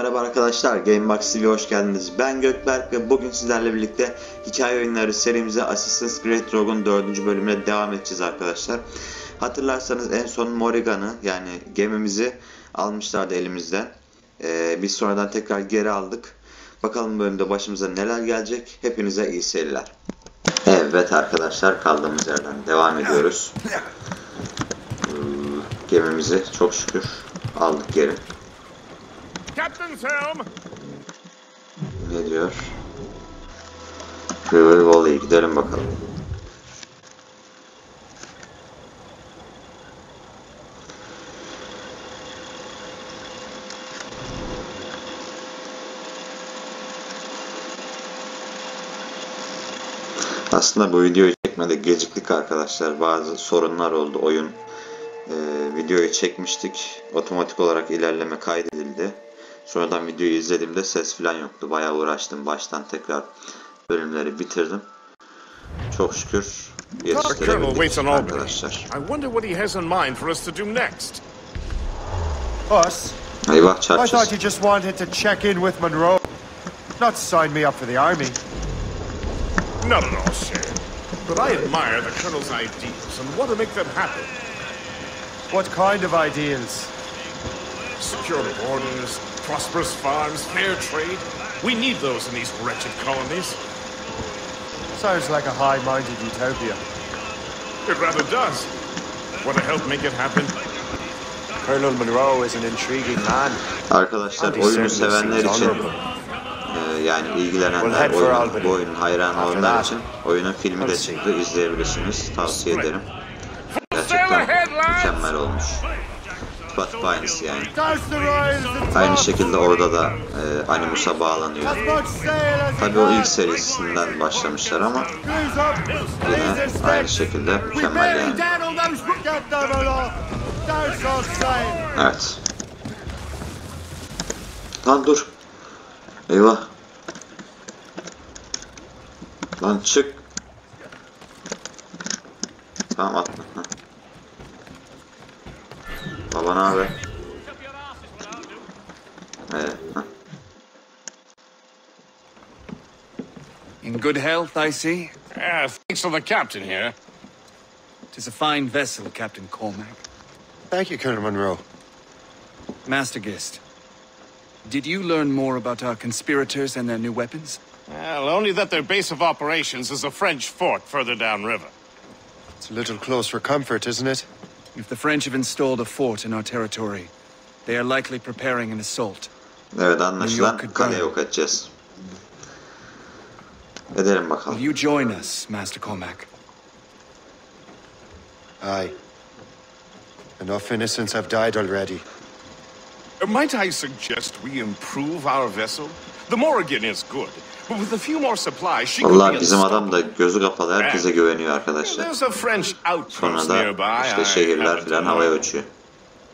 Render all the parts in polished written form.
merhaba arkadaşlar. Gamebox TV'ye hoş geldiniz. Ben Gökberk ve bugün sizlerle birlikte hikaye oyunları serimize Assassin's Creed Rogue'un 4. bölümüne devam edeceğiz arkadaşlar. Hatırlarsanız en son Morrigan'ı yani gemimizi almışlardı elimizden. Biz sonradan tekrar geri aldık. Bakalım bölümde başımıza neler gelecek. Hepinize iyi seyirler. Evet arkadaşlar, kaldığımız yerden devam ediyoruz. Gemimizi çok şükür aldık geri. Ne diyor? River Valley'e gidelim bakalım. Aslında bu videoyu çekmede geciktik arkadaşlar. Bazı sorunlar oldu. Oyun videoyu çekmiştik. Otomatik olarak ilerleme kaydedildi. Sonradan videoyu izlediğimde ses falan yoktu. Bayağı uğraştım. Baştan tekrar bölümleri bitirdim. Çok şükür yetiştirebildik arkadaşlar. Eyvah, çarpacağız. I thought you just wanted to check in with Monroe, not sign me up for the army. Not at all, sir. But I admire the Colonel's ideals and want to make them happen. What kind of ideals? Secure borders, prosperous farms, fair trade. We need those in these wretched colonies. Sounds like a high-minded utopia. It rather does. Want to help make it happen? Colonel Monroe is an intriguing man. Arkadaşlar, oyunu sevenler için yani ilgilenenler, bu oyunun hayranı olanlar için oyunun filmi de çıktı, izleyebilirsiniz, tavsiye ederim. Gerçekten mükemmel olmuş. Tıpatıp aynısı yani. Aynı şekilde orada da Animus'a bağlanıyor. Tabi o ilk serisinden başlamışlar ama yine aynı şekilde mükemmel yani. Evet. Lan dur. Eyvah. Lan çık. Tamam, atma. Baba ne haber? Evet. In good health, I see. Yeah, thanks to the captain here. 'Tis a fine vessel, Captain Cormac. Thank you, Colonel Monroe. Master Gist, did you learn more about our conspirators and their new weapons? Well, only that their base of operations is a French fort further downriver. It's a little close for comfort, isn't it? If the French have installed a fort in our territory, they are likely preparing an assault. Evet, anlaşılan kaleye yok edeceğiz. Edelim bakalım. Will you join us, Master Cormac? Aye. Enough innocents have died already. Might I suggest we improve our vessel? The Morrigan is good, but with a few more supplies, she could be Vallahi bizim adam da gözü kapalı herkese güveniyor arkadaşlar. There's a French outpost Sonra nearby. da işte şehirler falan havaya uçuyor.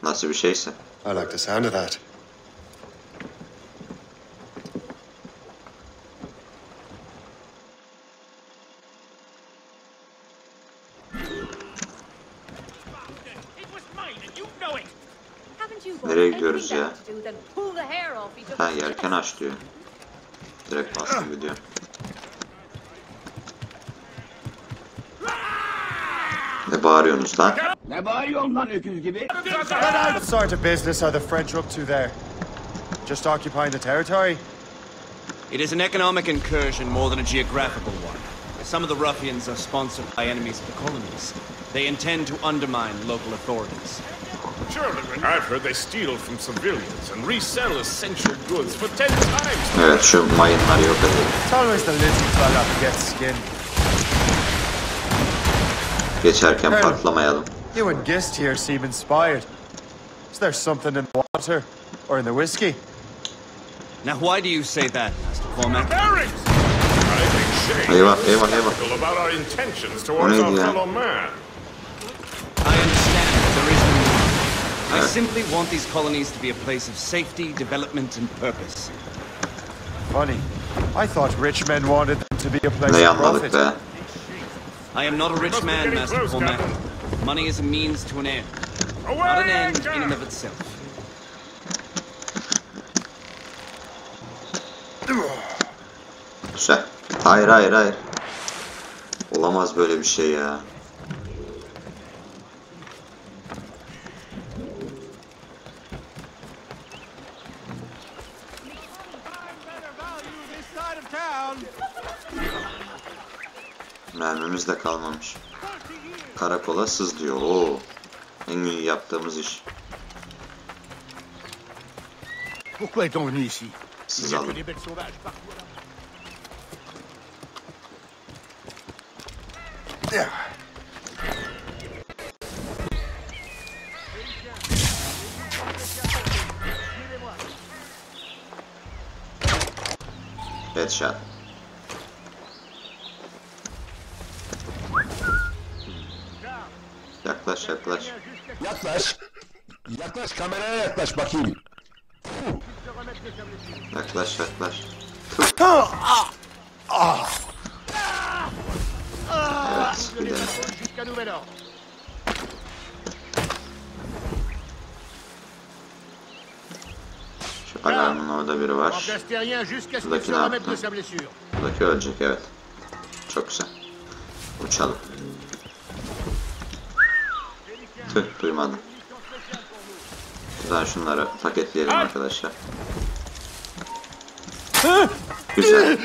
Nasıl bir şeyse. I like the sound of that. Nereye gidiyoruz ya? Ha, yelken aç diyor. Direkt bastım gidiyor. Ne bağırıyorsunuz lan? Ne bağırıyorsun lan öküz gibi? What sort of business are the French up to there? Just occupying the territory? It is an economic incursion more than a geographical one. Some of the ruffians are sponsored by enemies of the colonies. They intend to undermine local authorities. Surely, I've heard they steal from civilians and resell essential goods for 10 times. Evet, şu mayınları yok edelim. It's always the little fella who gets skinned. Geçerken patlamayalım. You and Gist here seem inspired. Is there something in the water or in the whiskey? Now, why do you say that, Master Cormac? Eyvah, eyvah, eyvah. About our intentions towards our fellow man. I understand that there is no need. I simply want these colonies to be a place of safety, development, and purpose. Funny. I thought rich men wanted them to be a place Ne of anladık profit. be. I am not a rich man, Master Cormac. Money is a means to an end, not an end in and of itself. Güzel. Hayır hayır hayır. Olamaz böyle bir şey ya. Mermimiz de kalmamış. Karakola sız diyor. Oo. En iyi yaptığımız iş. Pourquoi est-on venu ici? Sız alın. Headshot. Yaklaş yaklaş. Yaklaş. Yaklaş, kameraya yaklaş bakayım. Yaklaş yaklaş. Evet gidelim. Şu alarmın orada biri var. Şuradaki ne yaptı? Şuradaki ölecek evet. Çok güzel. Uçalım. Tüh duymadım. Buradan şunları paketleyelim arkadaşlar. Güzel.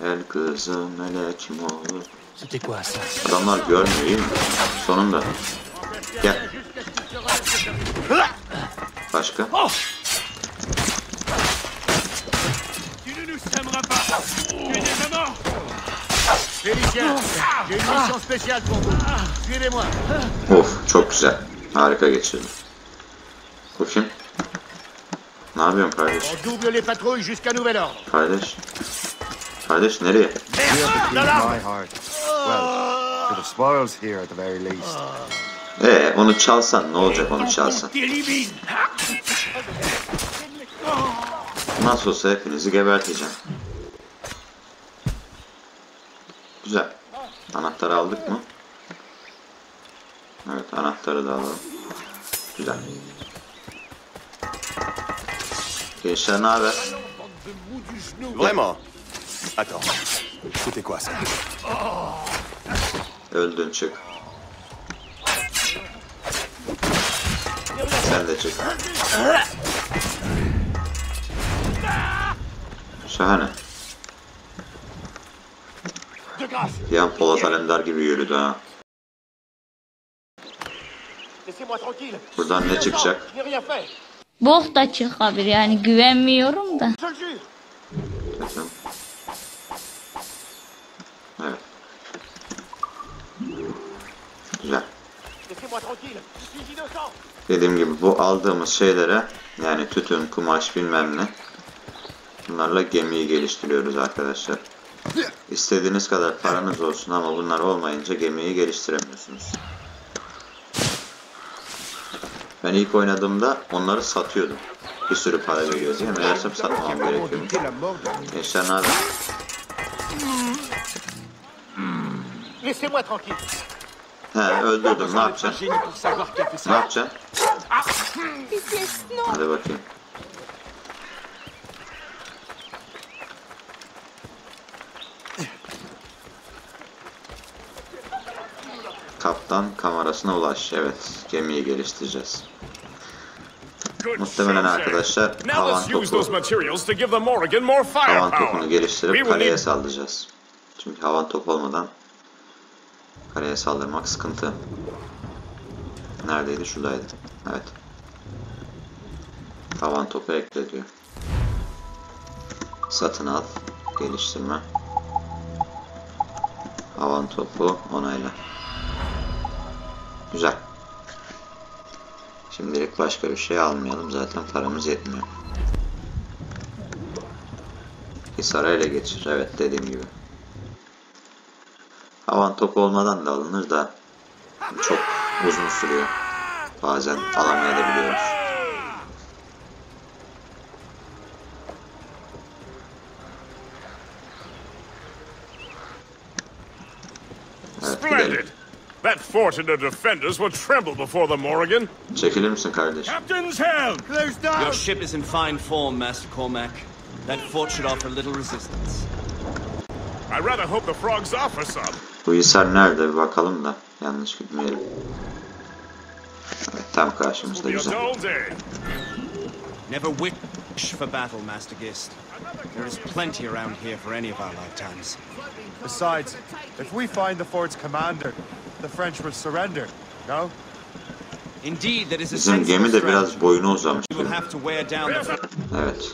El kızı melekim oğlu. Adamlar görmüyor iyi mi? Sonunda. Gel. Başka? Of çok güzel. Harika geçirdim. Bu kim? Ne yapıyorsun kardeş? Kardeş. Kardeş nereye? My heart. Well, for the spoils here at the very least. Onu çalsan ne olacak onu çalsan? Nasıl olsa hepinizi geberteceğim. Güzel. Anahtarı aldık mı? Evet anahtarı da alalım. Güzel. Gençler ne haber? Vraiment? Attends. C'était quoi ça? Öldün çık. Sen de çık. Şahane. Bir an Polat Alemdar gibi yürüdü ha. Buradan ne çıkacak? Bok da çıkabilir yani güvenmiyorum da. Bakın. Evet. Güzel. Dediğim gibi bu aldığımız şeylere yani tütün, kumaş bilmem ne bunlarla gemiyi geliştiriyoruz arkadaşlar. İstediğiniz kadar paranız olsun ama bunlar olmayınca gemiyi geliştiremiyorsunuz. Ben ilk oynadığımda onları satıyordum. Bir sürü para veriyoruz diye meğersem satmam gerekiyormuş. Gençler ne haber? Öldürdüm. Ne yapacaksın? Ne yapacaksın? Hadi bakayım. Kaptan kamerasına ulaş. Evet. Gemiyi geliştireceğiz. Muhtemelen arkadaşlar havan topunu geliştirip kaleye saldıracağız. Çünkü havan top olmadan kaleye saldırmak sıkıntı. Neredeydi? Şuradaydı. Evet. Havan topu ekle diyor. Satın al. Geliştirme. Havan topu onayla. Güzel. Şimdilik başka bir şey almayalım. Zaten paramız yetmiyor. Hisar'ı ele geçir. Evet dediğim gibi. Havan topu olmadan da alınır da çok uzun sürüyor. Bazen alamayabiliyoruz. Evet gidelim. That fort and the defenders will tremble before the Morrigan. Çekilir misin kardeş? Captain's helm! Close down! Your ship is in fine form, Master Cormac. That fort should offer little resistance. I rather hope the frogs offer some. Bu hisar nerede bir bakalım da yanlış gitmeyelim. Evet, tam karşımızda, güzel. Never wish for battle, Master Gist. There is plenty around here for any of our lifetimes. Besides, if we find the fort's commander, the French will surrender, no? Indeed, that is a Bizim gemi de biraz boyunu uzamış. You will have to wear down the... Evet.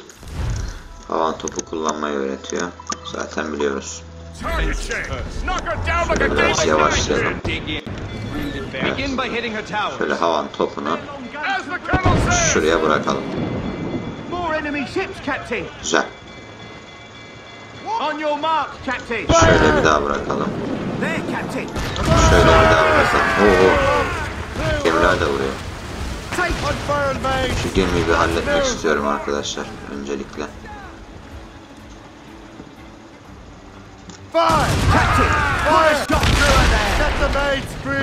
Havan topu kullanmayı öğretiyor. Zaten biliyoruz. Şöyle biraz yavaşlayalım. Begin by hitting her tower. Şöyle havan topunu şuraya bırakalım. Güzel. Şöyle bir daha bırakalım. Şöyle bir daha bırakalım. Oo. Gemiler de vuruyor. Şu gemiyi bir halletmek istiyorum arkadaşlar öncelikle.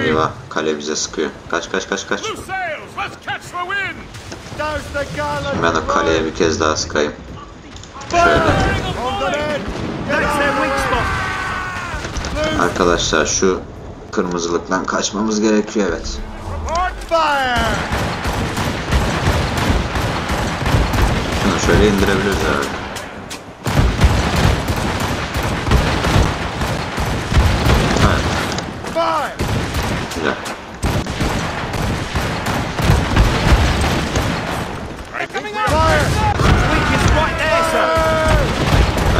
Eyvah, kale bize sıkıyor. Kaç kaç kaç kaç. Şimdi ben o kaleye bir kez daha sıkayım. Şöyle. Arkadaşlar şu kırmızılıktan kaçmamız gerekiyor, evet. Şunu şöyle indirebiliriz herhalde. Güzel.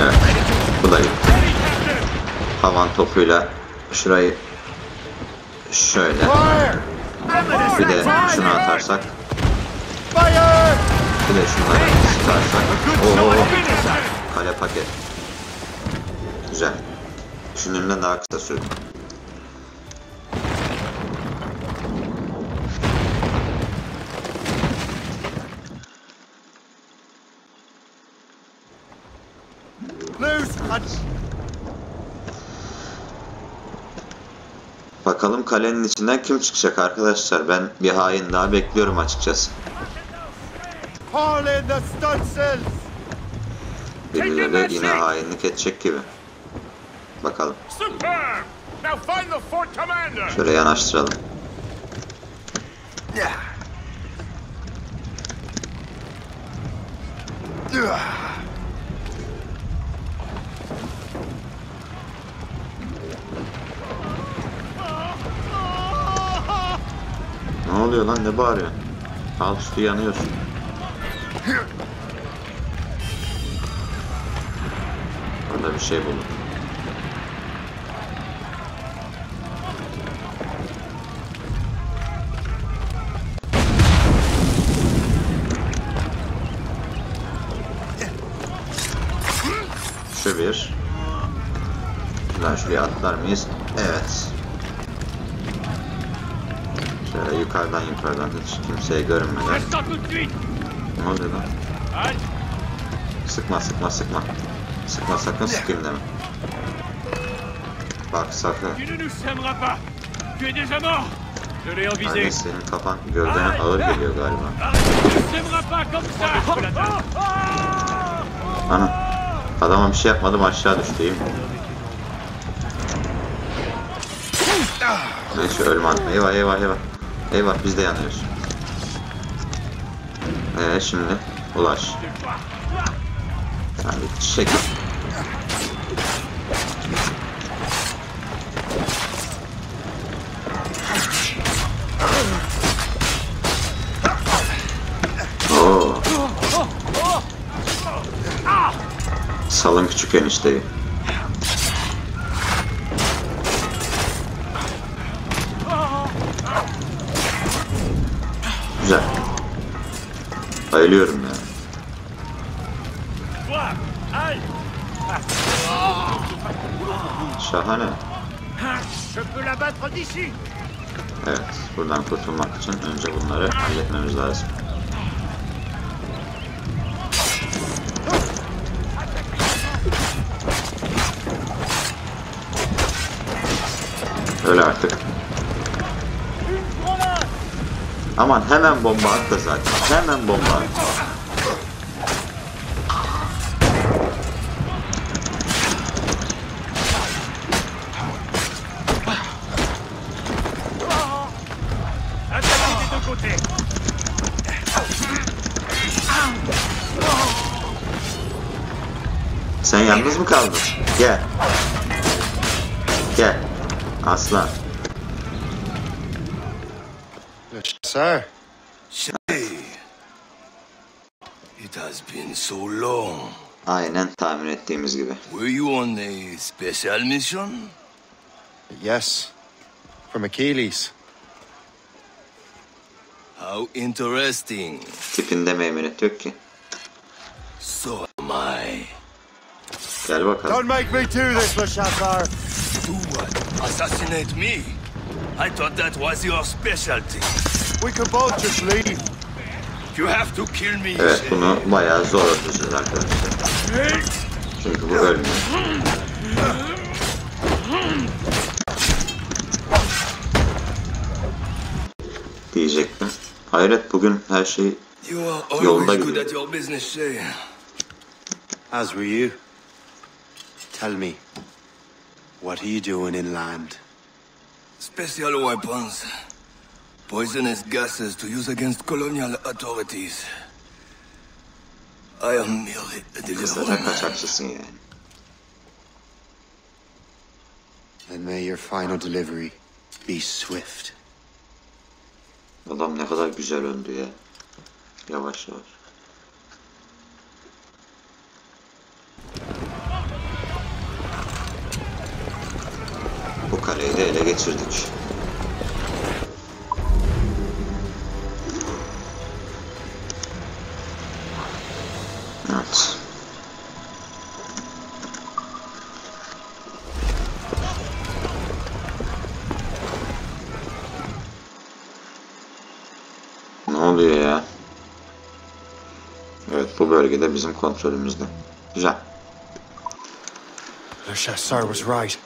Evet. Bu da iyi. Havan topuyla şurayı şöyle. Bir de şunu atarsak. Bir de şunları sıkarsak. Oo. Kale paket. Güzel. Düşündüğümden daha kısa sürdü. Bakalım kalenin içinden kim çıkacak arkadaşlar. Ben bir hain daha bekliyorum açıkçası. Birileri yine hainlik edecek gibi. Bakalım. Şöyle yanaştıralım. Ne oluyor lan, ne bağırıyorsun? Alt üstü yanıyorsun. Burada bir şey buldum. Şu bir. Şuradan şuraya atlar mıyız? Evet. Şöyle yukarıdan hiç kimseye görünmeden. Ne oluyor lan? Sıkma. Sıkma, sakın sıkayım deme. Bak sakın. Hani senin kafan gövdene ağır geliyor galiba. Ana. Adama bir şey yapmadım, aşağı düştü, iyi mi? Neyse, ölme. Eyvah. Eyvah, biz de yanıyoruz. Şimdi ulaş. Hadi çekil. Oo. Salın küçük enişteyi. Güzel. Bayılıyorum ya. Şahane. Evet, buradan kurtulmak için önce bunları halletmemiz lazım. Öyle artık. Aman hemen bomba at da zaten. Hemen bomba at. Sen yalnız mı kaldın? Gel. Gel. Aslan. Sir. It has been so long. Aynen tahmin ettiğimiz gibi. Were you on a special mission? Yes. From Achilles. How interesting. Tipinde meymenet yok ki. So am I. Gel bakalım. Don't make me do this, Belshazzar. Do what? Assassinate me? I thought that was your specialty. We could both just leave. You have to kill me. Evet, bunu bayağı zor öldüreceğiz arkadaşlar. Çünkü bu ölmüyor. Diyecektim. Hayret, bugün her şey yolunda gidiyor. As were you. Tell me, what are you doing inland? Special weapons. Poisonous gases to use against colonial authorities. I am merely a Kısaca deliverer. kaçakçısın yani. Then may your final delivery be swift. Adam ne kadar güzel öndü ya. Yavaş yavaş. Bu kaleyi de ele geçirdik. Evet. Ne oluyor ya? Evet, bu bölgede bizim kontrolümüzde. Güzel. Belshazzar was right.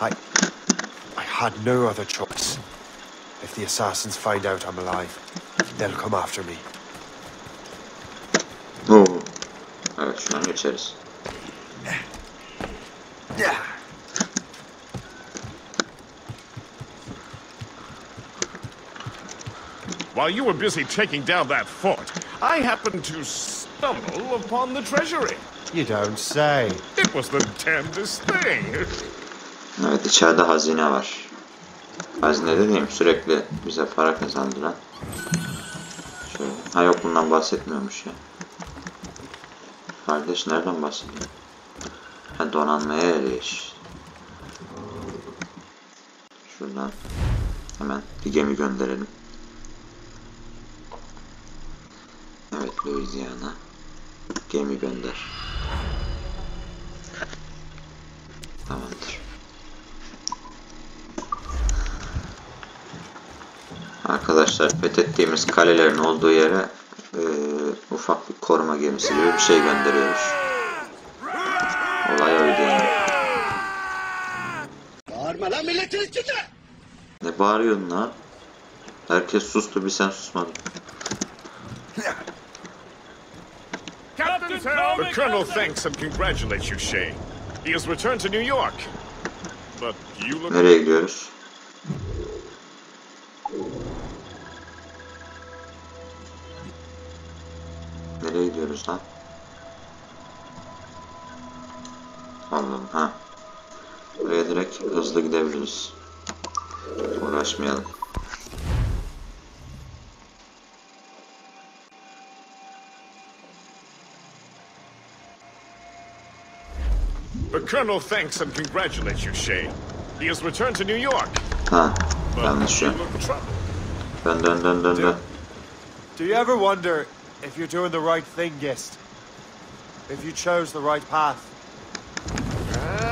I had no other choice. If the assassins find out I'm alive, they'll come after me. Oo. Evet, şuradan geçeriz. While you were busy taking down that fort, I happened to stumble upon the treasury. You don't say. It was the damnedest thing. Evet, içeride hazine var. Hazine dediğim sürekli bize para kazandıran. Şöyle. Ha yok, bundan bahsetmiyormuş ya. Kardeş nereden bahsediyor? Ha, donanmaya eriş. Şuradan hemen bir gemi gönderelim. Evet, Louisiana. Gemi gönder. Tamamdır. Arkadaşlar, fethettiğimiz kalelerin olduğu yere ufak bir koruma gemisi gibi bir şey gönderiyoruz. Olay oydu yani. Bağırma lan, milletin içinde! Ne bağırıyorsun lan? Herkes sustu, bir sen susmadın. The Colonel thanks and congratulates you, Shay. He has returned to New York. But you look... Nereye gidiyoruz? Nereye gidiyoruz lan? Allah'ım, ha. Buraya direkt hızlı gidebiliriz. Uğraşmayalım. The Colonel thanks and congratulates you, Shay. He has returned to New York. Ha, But yanlış you yön. look troubled. Dön. Do you ever wonder if you're doing the right thing, Gist? If you chose the right path?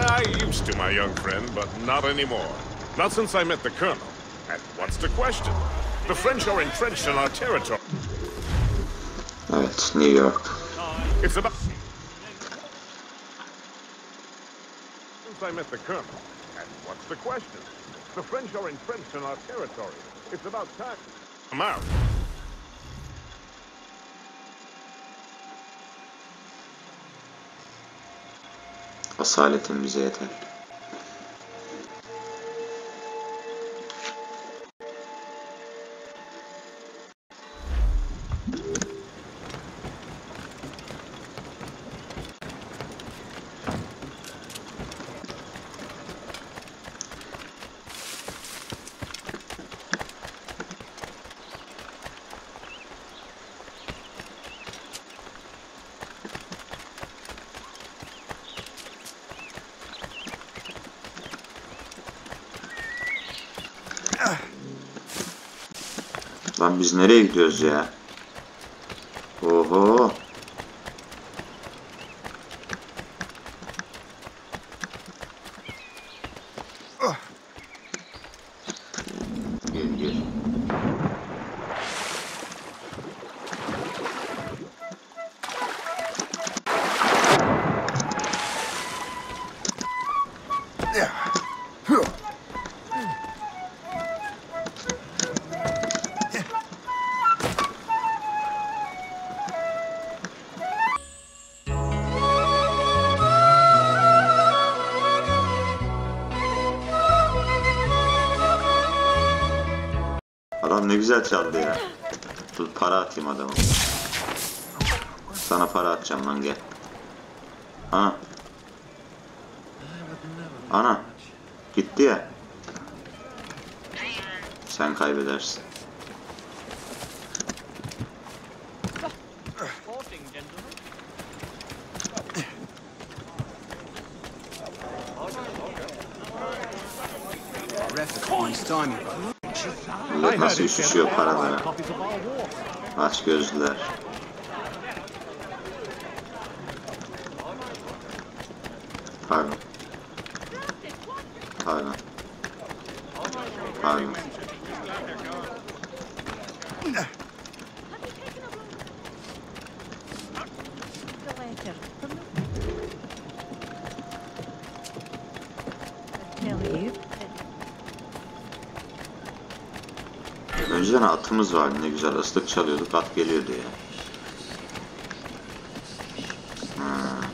I used to, my young friend, but not anymore. Not since I met the Colonel. And what's the question? The French are entrenched in our territory. Evet, New York. It's about... Since I met the Colonel. And what's the question? The French are entrenched in our territory. It's about time. I'm out. Asaletin bize yeter. Lan biz nereye gidiyoruz ya? Oho. Gel gel. Adam ne güzel çaldı ya. Dur para atayım adama. Sana para atacağım lan, gel. Ana. Ana. Gitti ya. Sen kaybedersin. Millet nasıl üşüşüyor paralara. Aç gözlüler. Pardon. Pardon. Pardon. Önceden atımız vardı, ne güzel ıslık çalıyorduk, at geliyordu ya.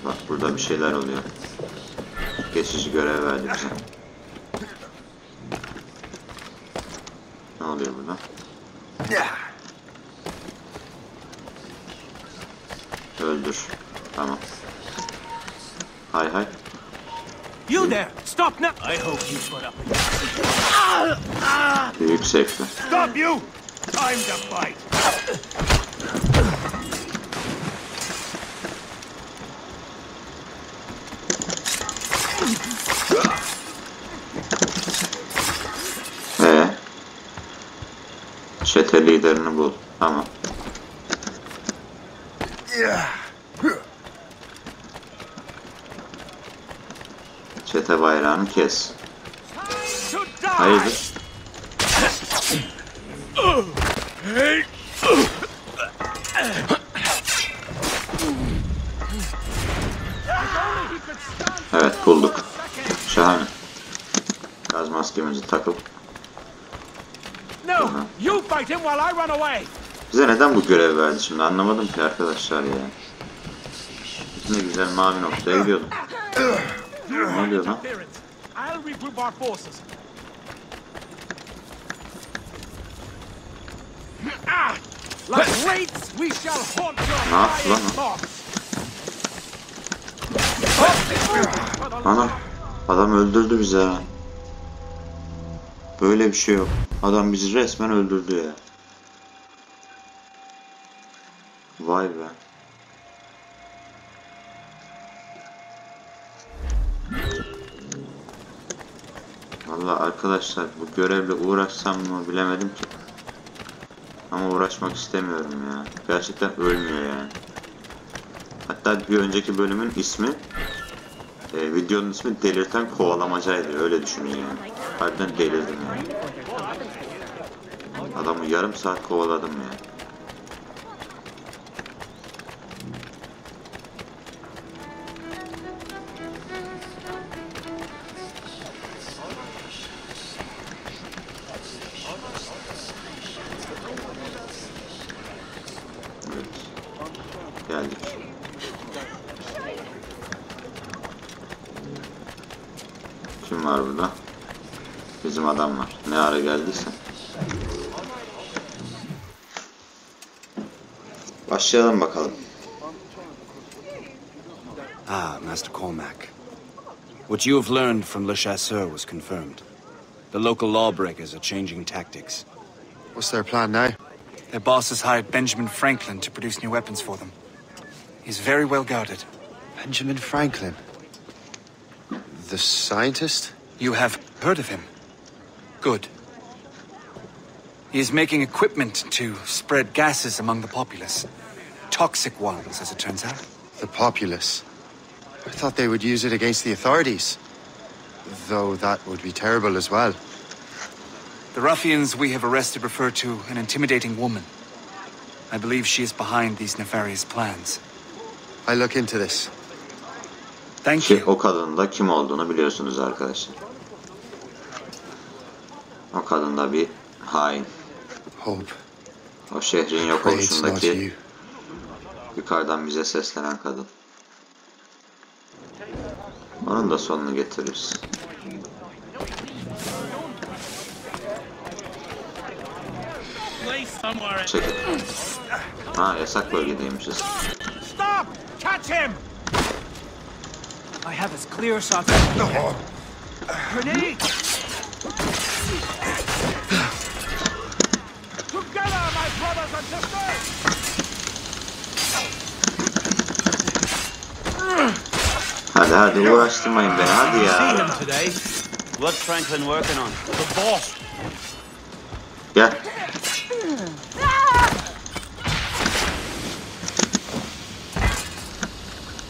Bak burada bir şeyler oluyor. Geçici görev verdi bize. Ne oluyor burada? Öldür. Tamam. Hay hay. You there! Stop now! I hope you put up with Büyük zevkle. Stop you! Time to fight! Çete liderini bul. Tamam. Çete bayrağını kes. Hayırdır? Evet, bulduk. Şahane. Gaz maskemizi takıp. Bize neden bu görev verdi şimdi, anlamadım ki arkadaşlar ya. Ne güzel mavi noktaya gidiyordum. Ne oluyor lan? Ne yaptı lan o? Ana, adam öldürdü bizi ha. Böyle bir şey yok. Adam bizi resmen öldürdü ya. Vay be. Vallahi arkadaşlar, bu görevle uğraşsam mı bilemedim ki. Ama uğraşmak istemiyorum ya. Gerçekten ölmüyor yani. Hatta bir önceki bölümün ismi, videonun ismi delirten kovalamacaydı. Öyle düşünün yani. Harbiden delirdim yani. Adamı yarım saat kovaladım ya. Evet. Geldik. adam var. Ne ara geldiyse. Başlayalım bakalım. Ah, Master Cormac. What you have learned from Le Chasseur was confirmed. The local lawbreakers are changing tactics. What's their plan now? Their boss has hired Benjamin Franklin to produce new weapons for them. He's very well guarded. Benjamin Franklin? The scientist? You have heard of him? Good. He is making equipment to spread gases among the populace. Toxic ones, as it turns out. The populace? I thought they would use it against the authorities. Though that would be terrible as well. The ruffians we have arrested refer to an intimidating woman. I believe she is behind these nefarious plans. I'll look into this. Thank you. O kadının da kim olduğunu biliyorsunuz arkadaşlar. O kadın da bir hain. Hope. O şehrin yok oluşundaki yukarıdan bize seslenen kadın. Onun da sonunu getiririz. Çekil. Ha, yasak bölgedeymişiz. Stop! Catch him! I have as clear a shot. Grenade! Together, my brothers and sisters! Hadi uğraştırmayın beni, hadi ya. What's Franklin working on? The boss! Gel.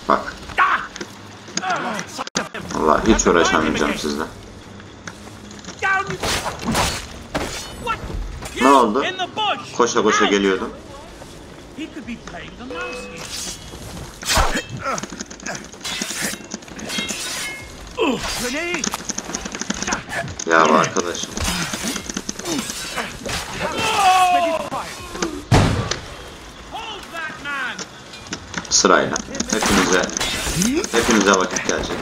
Bak. Allah, hiç uğraşamayacağım sizle. Ne oldu? Koşa koşa geliyordum. Ya arkadaşım. Sırayla. Hepinize vakit gelecek.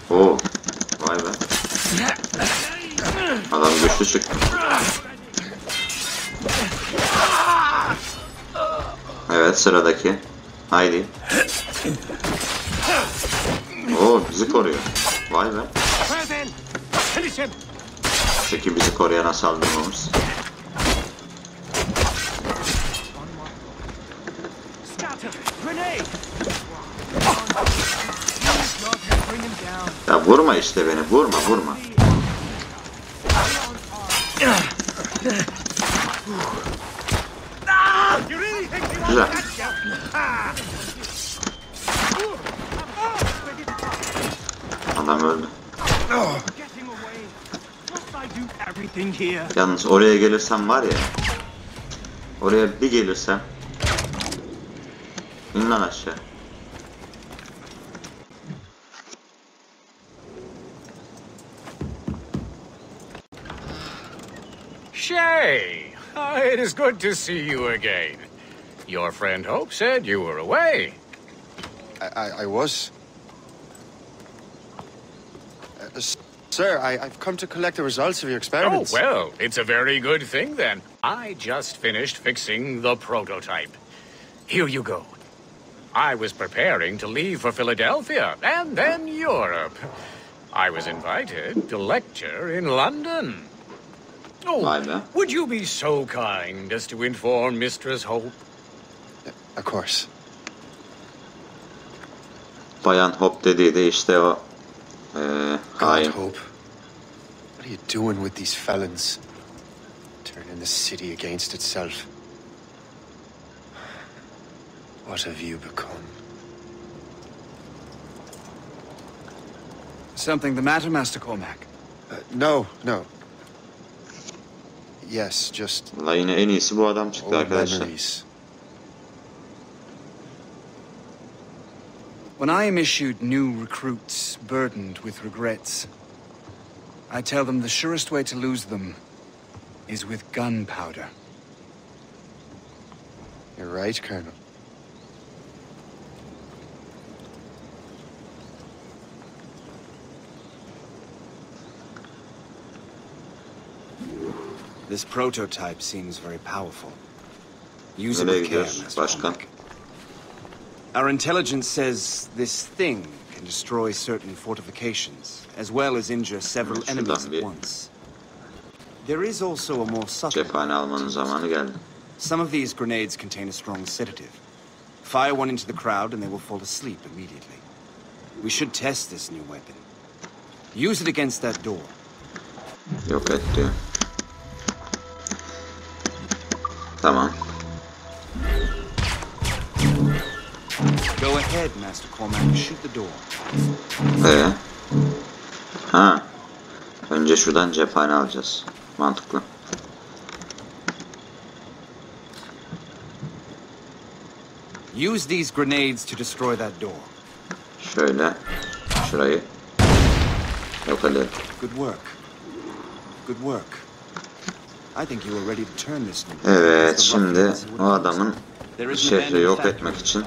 Oo, vay be. Adam güçlü çıktı. Evet, sıradaki. Haydi. Oo, bizi koruyor. Vay be. Peki bizi koruyana saldırmamız. Ya vurma işte beni, vurma. Güzel. Adam öldü. Yalnız oraya gelirsem var ya, oraya bir gelirsem, in lan aşağı. Shay, it is good to see you again. Your friend Hope said you were away. I was. Sir, I've come to collect the results of your experiments. Oh, well, it's a very good thing then. I just finished fixing the prototype. Here you go. I was preparing to leave for Philadelphia and then Europe. I was invited to lecture in London. Oh, would you be so kind as to inform Mistress Hope? Of course. Bayan Hope dediği de işte o hain. Hope. What are you doing with these felons? Turning the city against itself. What have you become? Something the matter, Master Cormac? No. Yes, just... Vallahi yine en iyisi bu adam çıktı arkadaşlar. Memories. When I am issued new recruits burdened with regrets, I tell them the surest way to lose them is with gunpowder. You're right, Colonel. This prototype seems very powerful. Use it Nereye with care, gidiyoruz Master başkan? Olmay. Our intelligence says this thing can destroy certain fortifications, as well as injure several Şuradan enemies bir at once. There is also a more subtle. Cephane almanın zamanı geldi. Some of these grenades contain a strong sedative. Fire one into the crowd and they will fall asleep immediately. We should test this new weapon. Use it against that door. Yok et diyor. Tamam. Go ahead, Master Cormac. Shoot the door. Ha. Önce şuradan cephane alacağız. Mantıklı. Use these grenades to destroy that door. Şöyle. Şurayı. Yok edelim. Good work. Good work. I think you are ready to turn this new. Evet, şimdi o adamın şehri yok etmek için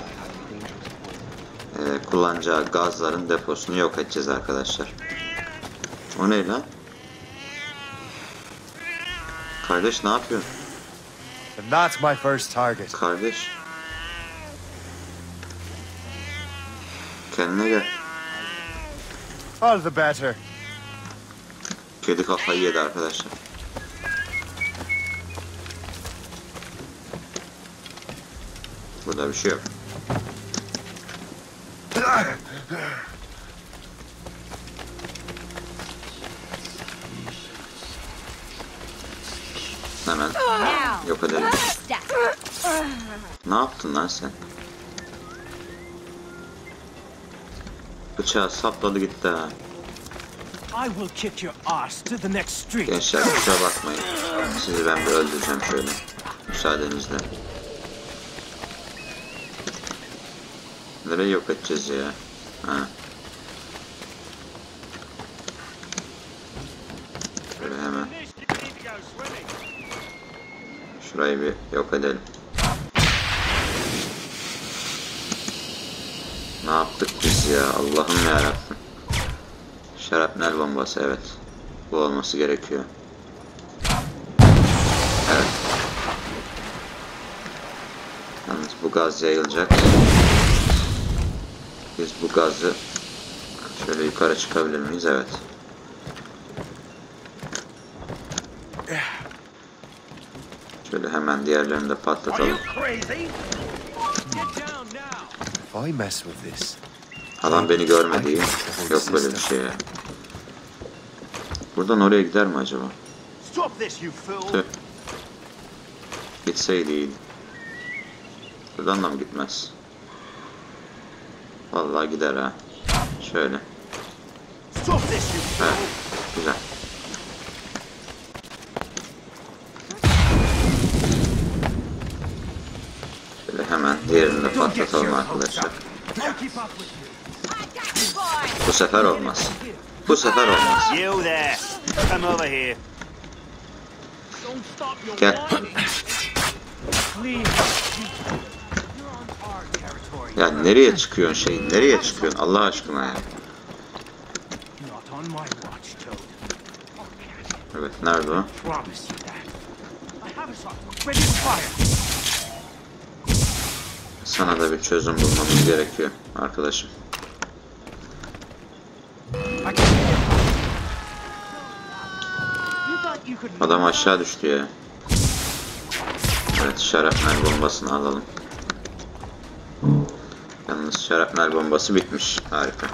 kullanacağı gazların deposunu yok edeceğiz arkadaşlar. O ne lan? Kardeş ne yapıyorsun? And that's my first target. Kardeş. Kendine gel. All the better. Kedi kafayı yedi arkadaşlar. Burada bir şey yok. Hemen yok edelim. Ne yaptın lan sen? Bıçağı sapladı gitti ha. I will kick your ass to the next street. Gençler kusura bakmayın. Sizi ben bir öldüreceğim şöyle. Müsaadenizle. Nereye yok edeceğiz ya? Ha. Şöyle hemen. Şurayı bir yok edelim. Ne yaptık biz ya? Allah'ım yarabbim. Şarapnel bombası, evet. Bu olması gerekiyor. Evet. Yalnız bu gaz yayılacak. Biz bu gazı şöyle yukarı çıkabilir miyiz? Evet. Şöyle hemen diğerlerini de patlatalım. If I mess with this, Adam beni görmedi. Yok böyle bir şey ya. Buradan oraya gider mi acaba? Tüh. Gitseydi iyiydi. Buradan da mı gitmez? Vallahi gider ha. Şöyle. Evet. Güzel. Şöyle hemen diğerini de patlatalım arkadaşlar. Bu sefer olmaz. Bu sefer olmaz. You there. Come over here. Gel. Ya nereye çıkıyorsun şey? Nereye çıkıyorsun Allah aşkına ya? Evet, nerede o? Sana da bir çözüm bulmamız gerekiyor arkadaşım. Adam aşağı düştü ya. Evet, şarapnel bombasını alalım. Yalnız şarapnel bombası bitmiş. Harika.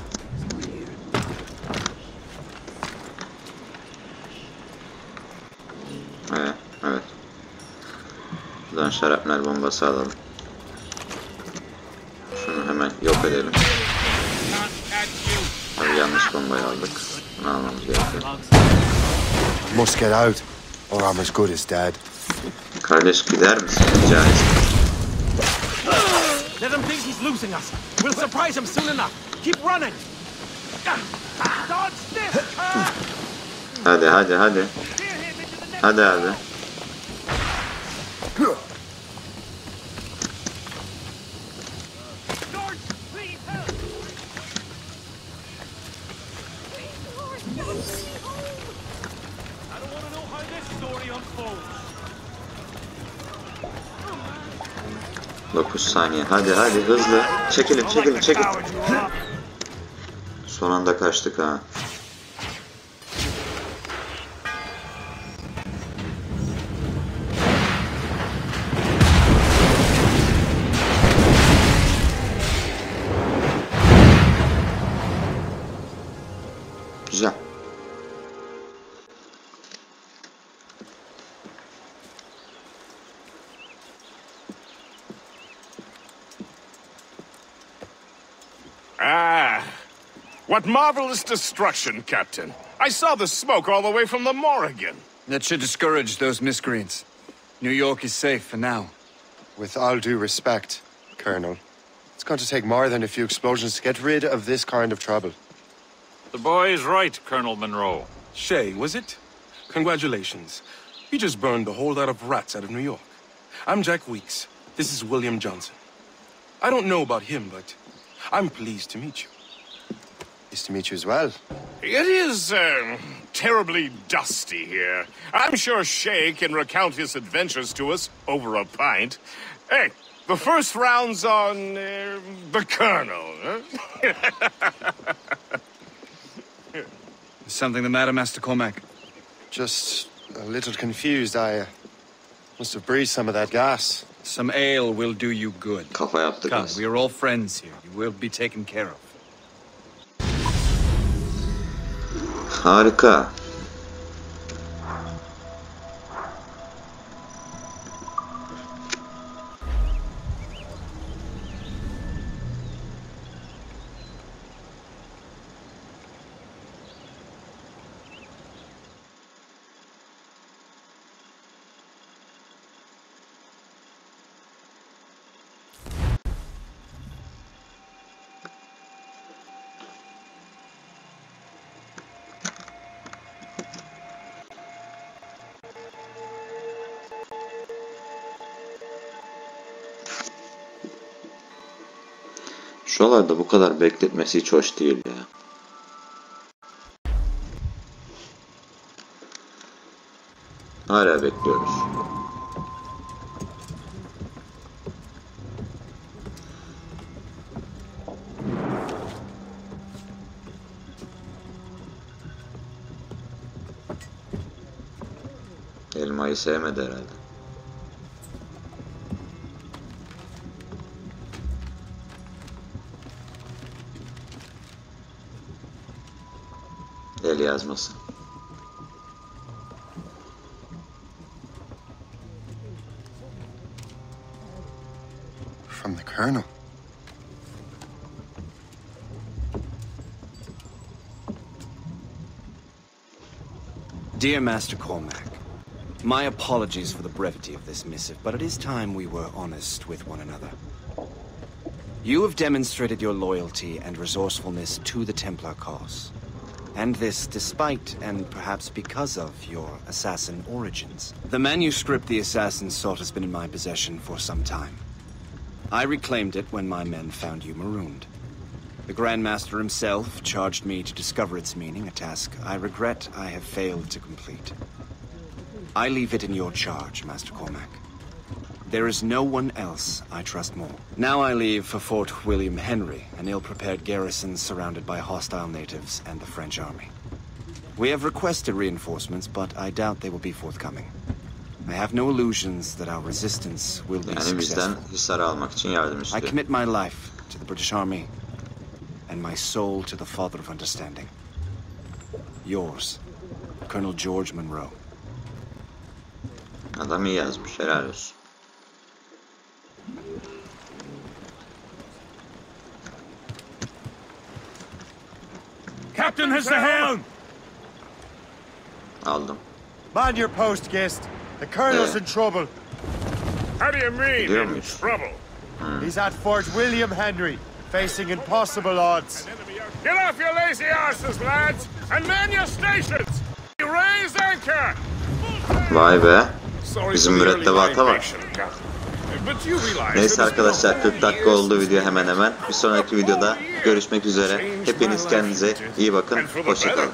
Evet, evet. Buradan şarapnel bombası alalım. Şunu hemen yok edelim. Tabii yanlış bombayı aldık. Bunu almamız gerekiyor. must get out, or I'm as good as dead. Kardeş gider misin rica etsem? Let him think he's losing us. We'll surprise him soon enough. Keep running. Dodge this, Hadi hadi hadi. Hadi abi. Dokuz saniye. Hadi hadi hızlı. Çekilin çekilin çekilin. Son anda kaçtık ha. Güzel. Ah, what marvelous destruction, Captain. I saw the smoke all the way from the Morrigan. That should discourage those miscreants. New York is safe for now. With all due respect, Colonel, it's going to take more than a few explosions to get rid of this kind of trouble. The boy is right, Colonel Monroe. Shay, was it? Congratulations. You just burned the whole lot of rats out of New York. I'm Jack Weeks. This is William Johnson. I don't know about him, but I'm pleased to meet you. Nice to meet you as well. It is, terribly dusty here. I'm sure Shay can recount his adventures to us over a pint. Hey, the first round's on, the Colonel, huh? Is something the matter, Master Cormac? Just a little confused. I must have breathed some of that gas. Some ale will do you good. Kafa yaptık Come, biz. we are all friends here. You will be taken care of. Harika. Şuralarda bu kadar bekletmesi hiç hoş değil ya. Hala bekliyoruz. Elmayı sevmedi herhalde. El yazması. From the Colonel. Dear Master Cormac, my apologies for the brevity of this missive, but it is time we were honest with one another. You have demonstrated your loyalty and resourcefulness to the Templar cause. And this despite, and perhaps because of, your assassin origins. The manuscript the assassin sought has been in my possession for some time. I reclaimed it when my men found you marooned. The Grand Master himself charged me to discover its meaning, a task I regret I have failed to complete. I leave it in your charge, Master Cormac. There is no one else I trust more. Now I leave for Fort William Henry, an ill-prepared garrison surrounded by hostile natives and the French army. We have requested reinforcements, but I doubt they will be forthcoming. I have no illusions that our resistance will be successful. I commit my life to the British Army and my soul to the Father of Understanding. Yours, Colonel George Monroe. Adam iyi yazmış, helal olsun. Captain has the helm! Aldım. Man your post, guest. The Colonel's in trouble. How do you mean, in trouble? He's at Fort William Henry, facing impossible odds. Get off your lazy arses, lads, and man your stations! Raise anchor! Vay be. Bizim mürettebata bak. Neyse arkadaşlar, 40 dakika oldu video hemen hemen. Bir sonraki videoda görüşmek üzere. Hepiniz kendinize iyi bakın. Hoşça kalın.